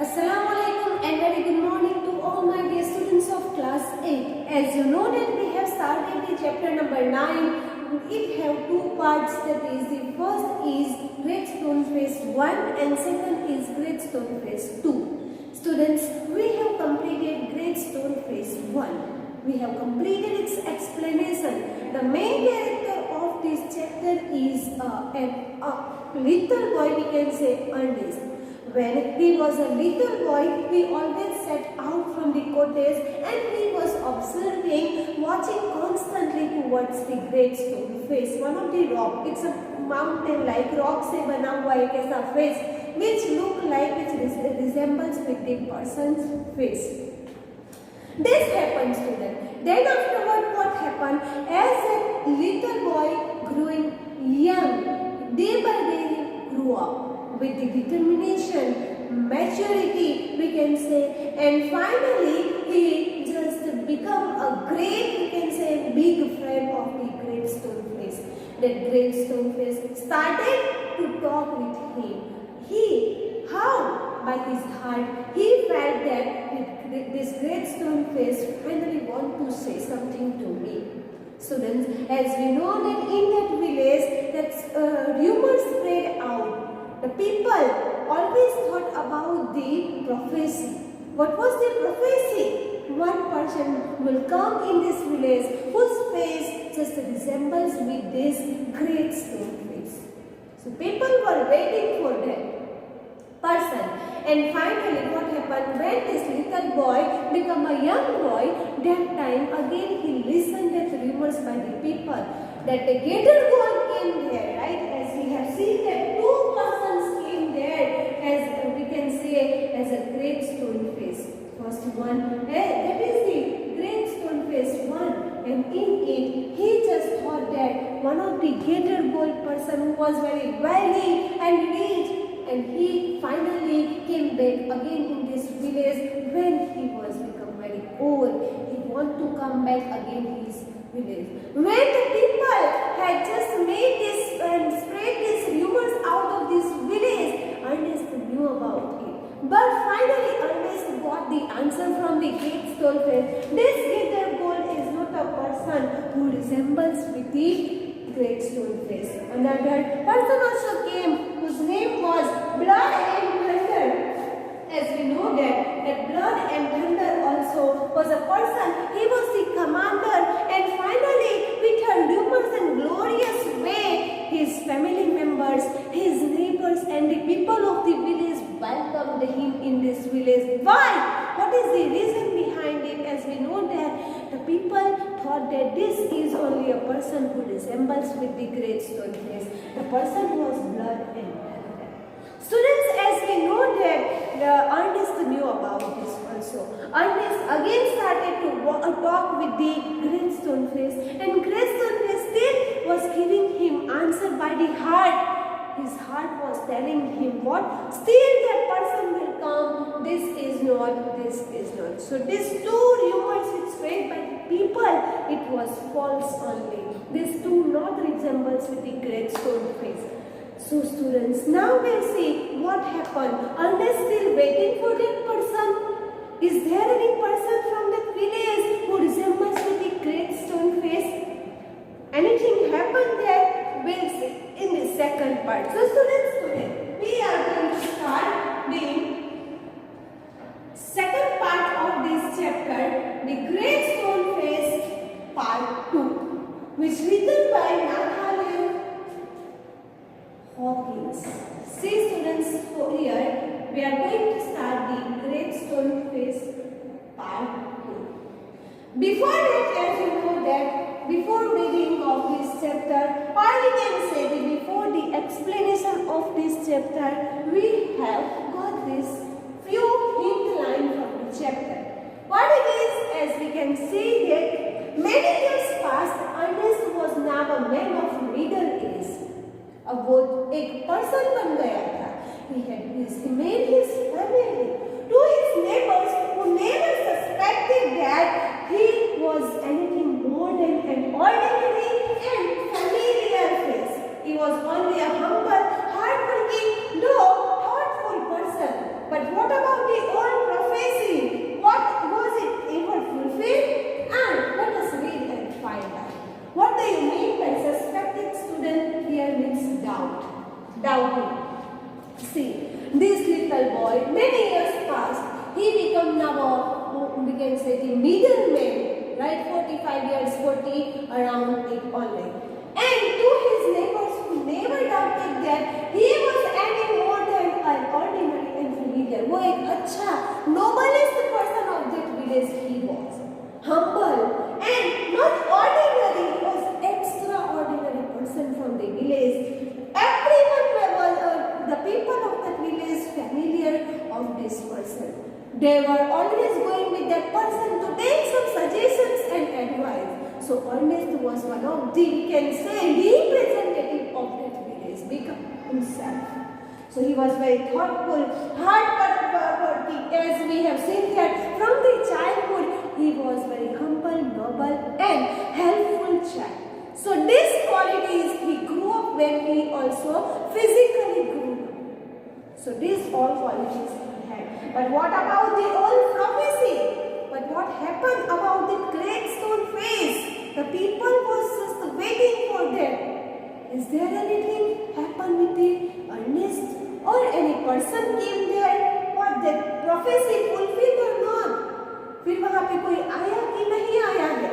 Assalamu alaikum and very good morning to all my dear students of class 8. As you know that we have started the chapter number 9. It have two parts, that is the first is Great Stone Face 1 and second is Great Stone Face 2. Students, we have completed Great Stone Face 1. We have completed its explanation. The main character of this chapter is a little boy, we can say Ernest. When he was a little boy, he always set out from the cottage and he was observing, watching constantly towards the Great Stone Face. One of the rock, it's a mountain-like rock से बना हुआ एक ऐसा face which look like, which resembles with the person's face. This happens to them. Then afterward, what happened? As a little boy growing young, day by day he grew up with the determination, maturity, we can say, and finally he just become a great, we can say, big friend of the Great Stone Face. That Great Stone Face started to talk with him. How? By his heart, he felt that this Great Stone Face finally want to say something to me. Students, as we know that in that village, that rumors spread out. The people always thought about the prophecy. What was the prophecy? One person will come in this village whose face just resembles with this Great Stone Face. So people were waiting for that person. And finally what happened, when this little boy became a young boy, that time again he listened to rumors by the people that the gator gold came there, right? As we have seen that two persons came there, as we can say, as a Great Stone Face. First one, that is the Great Stone Face 1, and in it he just thought that one of the gator gold person who was very wealthy and rich, and he finally came back again in this village when he was become very old. He want to come back again in his village. When the people had just made this and spread these rumors out of this village, Ernest knew about it. But finally Ernest got the answer from the Great Stone Face. This gator gold is not a person who resembles with the Great Stone Face. Another person also came whose name was Blood and Thunder. As we know that Blood and Thunder also was a person. He was the commander, and finally with her rumors and glorious way, his family members, his neighbors and the people of the village welcomed him in this village. Why? What is the reason behind it? As we know that the people thought that this is only a person who resembles with the Great Stone Face. The person was Blood and Thunder. Students, as we know that Ernest knew about this also. Ernest again started to talk with the Great Stone Face, and Great Stone Face still was giving him answer by the heart. His heart was telling him what? Still that person will come. This is not, this is not. So these two rumors which spread by the people, it was false only. These two not resembles with the Great Stone Face. So students, now we'll see what happened. Are they still waiting for that person? Is there any person from that village who resembles with the Great Stone Face? Anything happened there? We'll see in the second part. So students, today we are going to start the second part of this chapter, the Great Stone Face part 2, which written by Nathaniel Hawkins. See students, so here we are going to start the Great Stone Face part 2. Before that, as you know that before reading of this chapter, or we can say that before the explanation of this chapter, we have got this few hint lines from the chapter. What it is, as we can see that many years past, Ernest was now a man of middle age. अब वो एक person बन गया था. He made his family. To his neighbors who never suspected that he was anything more than an ordinary and familiar face. He was only a humble, hardworking, though thoughtful person. But what about the See, this little boy, many years passed, he became now, we can say, the middleman, right? 45 years, 40, around it only. And to his neighbors who never doubted that he was any more than an ordinary infant leader. वो एक अच्छा, noblest person of that village he was. Humble and not ordinary, he was extraordinary person from the village. Everyone was, the people of that village familiar of this person. They were always going with that person to take some suggestions and advice. So Ernest was one of the, we can say, representative of that village, become himself. So he was very thoughtful, hard-working, as we have seen that from the childhood, he was very humble, noble and helpful child. So these qualities he grew up when he also physically grew up. So these all qualities he had. But what about the old prophecy? But what happened about the great stone face? The people was just waiting for them. Is there anything happened with the Ernest? Or any person came there? What that prophecy fulfilled or not? फिर वहाँ पे कोई आया कि नहीं आया है?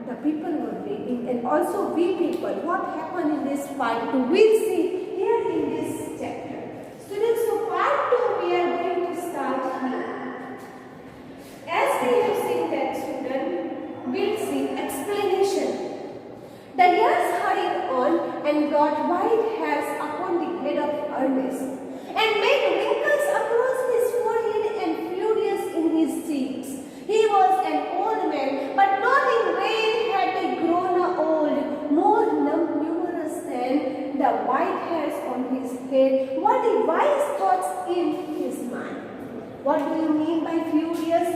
The people were waiting, and also we people. What happened in this part 2? We'll see here in this chapter. Students, so part 2 we are going to start here. As we have seen that, student, we'll see explanation. The years hurried on and brought white hairs upon the head of Ernest, and made wrinkles across his forehead and furious in his cheeks. He was an old man, but not in vain had he grown old, more numerous than the white hairs on his head were the wise thoughts in his mind. What do you mean by furious?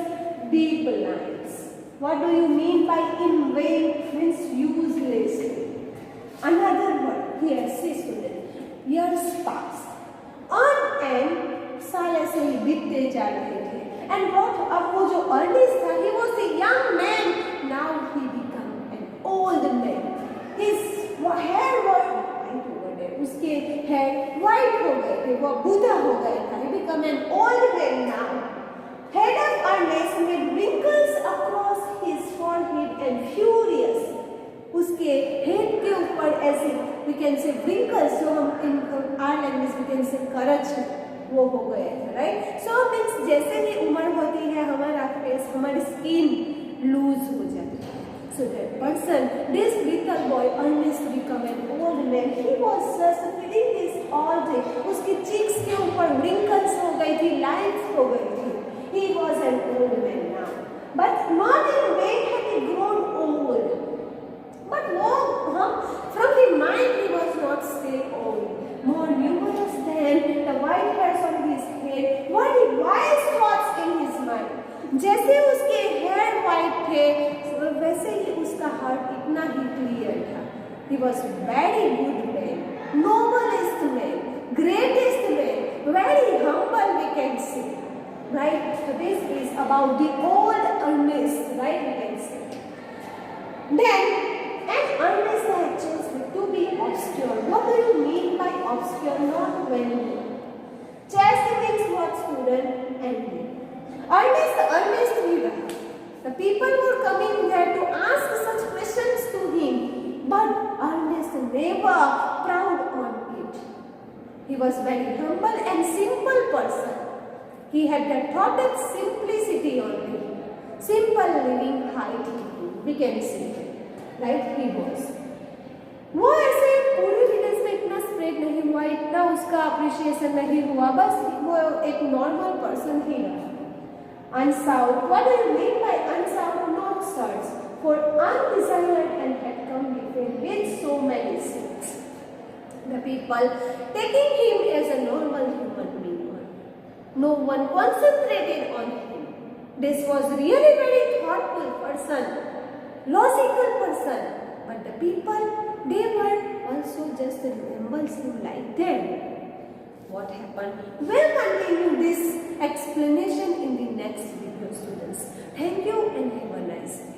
Deep lines. What do you mean by in vain? Means uselessly. Another word here, see student, years passed. On and साल ऐसे ही बीतते जा रहे थे. And what अब वो जो Ernest था, he was a young man. Now he became an old man. His hair was white over there. उसके hair white हो गए थे. वो बूढ़ा हो गया था. He became an old man now. Head of Ernest made wrinkles across his forehead and furious. उसके head के ऊपर ऐसे we can say wrinkles जो हम in our language we can say करच वो हो गए थे, right? So means जैसे ही उम्र होती है हमारा face, हमारी skin loose हो जाती है. So that person, this little boy, Ernest become an old man. He was just feeling this all day. उसकी cheeks के ऊपर wrinkles हो गई थी, lines हो गई थी. He was an old man now, but not in vain had he grown old. But from the mind he was not still old. More numerous than the white hairs on his head were the wise thoughts in his mind. जैसे उसके hair white थे, वैसे ही उसका heart इतना ही clear था. He was very good man, noblest man, greatest man, very humble we can say. Right? So this is about the old Ernest, right? We can say. Then, and Ernest had chosen to be obscure. What do you mean by obscure? Not well known. Chaste means what, student? Envy. Ernest Weaver. The people were coming there to ask such questions to him, but Ernest never proud on it. He was very humble and simple person. He had the thought of simplicity only. Simple living height we can see. Right? He was. वो ऐसे पूरे village में इतना spread नहीं हुआ, इतना उसका appreciation नहीं हुआ, बस वो एक नॉर्मल पर्सन ही रहा. Unsought. What do you mean by unsought? Not search for undesired and had come with so many sins. The people taking him as a normal human being. No one concentrated on him. This was really very thoughtful person, logical person. But the people, they were also just resembles him like them. What happened? We'll continue this explanation in the next video, students. Thank you and have a nice day.